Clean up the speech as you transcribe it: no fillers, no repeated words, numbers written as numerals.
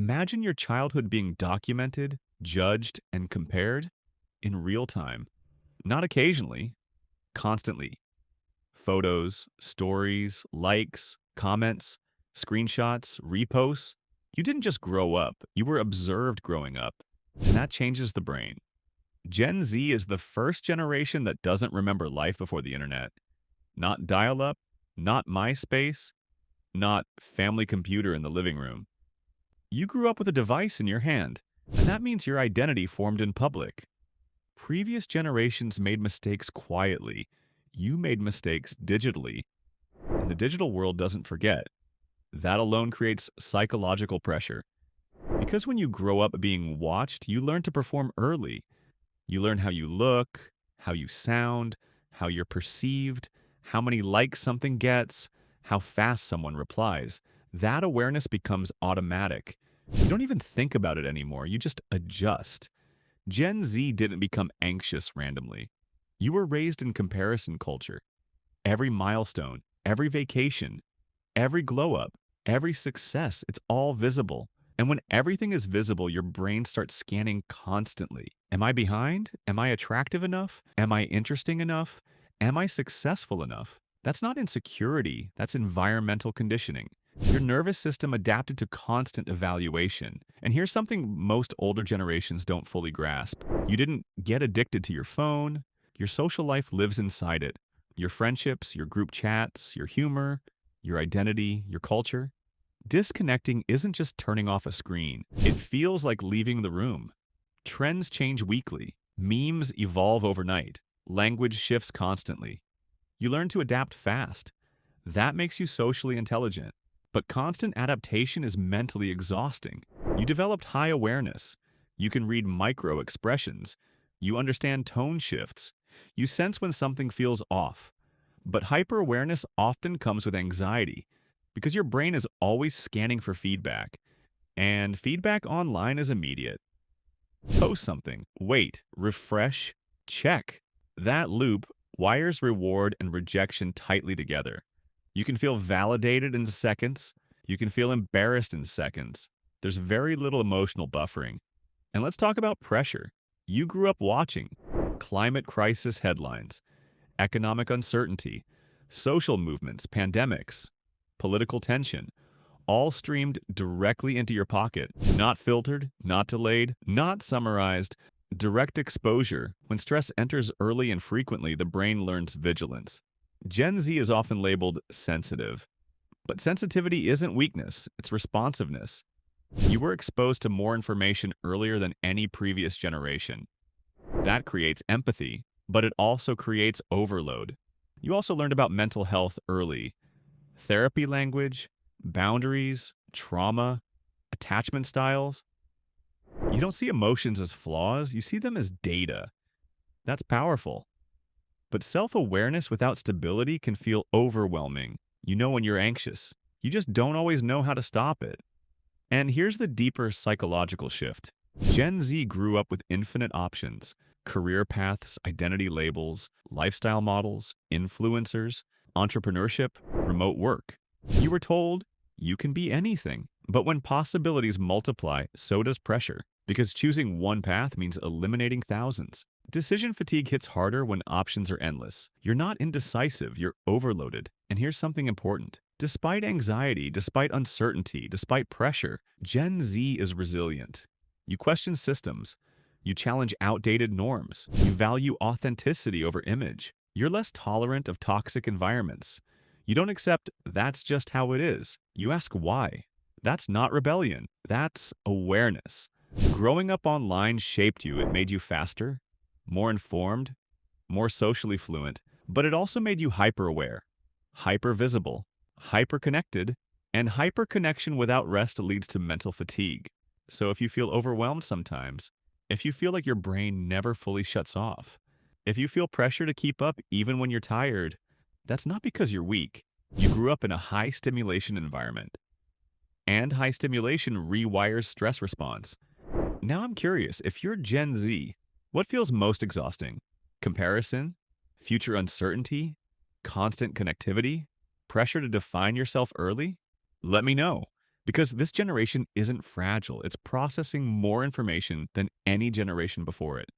Imagine your childhood being documented, judged, and compared in real time. Not occasionally, constantly. Photos, stories, likes, comments, screenshots, reposts. You didn't just grow up, you were observed growing up. And that changes the brain. Gen Z is the first generation that doesn't remember life before the internet. Not dial up, not MySpace, not family computer in the living room. You grew up with a device in your hand, and that means your identity formed in public. Previous generations made mistakes quietly. You made mistakes digitally, and the digital world doesn't forget. That alone creates psychological pressure. Because when you grow up being watched, you learn to perform early. You learn how you look, how you sound, how you're perceived, how many likes something gets, how fast someone replies. That awareness becomes automatic. You don't even think about it anymore, you just adjust. Gen Z didn't become anxious randomly. You were raised in comparison culture. Every milestone, every vacation, every glow up, every success, it's all visible. And when everything is visible, your brain starts scanning constantly. Am I behind? Am I attractive enough? Am I interesting enough? Am I successful enough? That's not insecurity, that's environmental conditioning. Your nervous system adapted to constant evaluation. And here's something most older generations don't fully grasp. You didn't get addicted to your phone. Your social life lives inside it. Your friendships, your group chats, your humor, your identity, your culture. Disconnecting isn't just turning off a screen. It feels like leaving the room. Trends change weekly. Memes evolve overnight. Language shifts constantly. You learn to adapt fast. That makes you socially intelligent. But constant adaptation is mentally exhausting. You developed high awareness. You can read micro expressions. You understand tone shifts. You sense when something feels off. But hyper-awareness often comes with anxiety because your brain is always scanning for feedback. And feedback online is immediate. Post something, wait, refresh, check. That loop wires reward and rejection tightly together. You can feel validated in seconds. You can feel embarrassed in seconds. There's very little emotional buffering. And let's talk about pressure. You grew up watching climate crisis headlines, economic uncertainty, social movements, pandemics, political tension, all streamed directly into your pocket. Not filtered, not delayed, not summarized. Direct exposure. When stress enters early and frequently, the brain learns vigilance. Gen Z is often labeled sensitive. But sensitivity isn't weakness, it's responsiveness. You were exposed to more information earlier than any previous generation. That creates empathy, but it also creates overload. You also learned about mental health early. Therapy language, boundaries, trauma, attachment styles. You don't see emotions as flaws, you see them as data. That's powerful. But self-awareness without stability can feel overwhelming. You know when you're anxious. You just don't always know how to stop it. And here's the deeper psychological shift. Gen Z grew up with infinite options. Career paths, identity labels, lifestyle models, influencers, entrepreneurship, remote work. You were told you can be anything. But when possibilities multiply, so does pressure. Because choosing one path means eliminating thousands. Decision fatigue hits harder when options are endless. You're not indecisive, you're overloaded. And here's something important. Despite anxiety, despite uncertainty, despite pressure, Gen Z is resilient. You question systems. You challenge outdated norms. You value authenticity over image. You're less tolerant of toxic environments. You don't accept that's just how it is. You ask why. That's not rebellion. That's awareness. Growing up online shaped you. It made you faster, more informed, more socially fluent, but it also made you hyper-aware, hyper-visible, hyper-connected, and hyper-connection without rest leads to mental fatigue. So if you feel overwhelmed sometimes, if you feel like your brain never fully shuts off, if you feel pressure to keep up even when you're tired, that's not because you're weak. You grew up in a high stimulation environment. And high stimulation rewires stress response. Now I'm curious, if you're Gen Z, what feels most exhausting? Comparison? Future uncertainty? Constant connectivity? Pressure to define yourself early? Let me know. Because this generation isn't fragile, it's processing more information than any generation before it.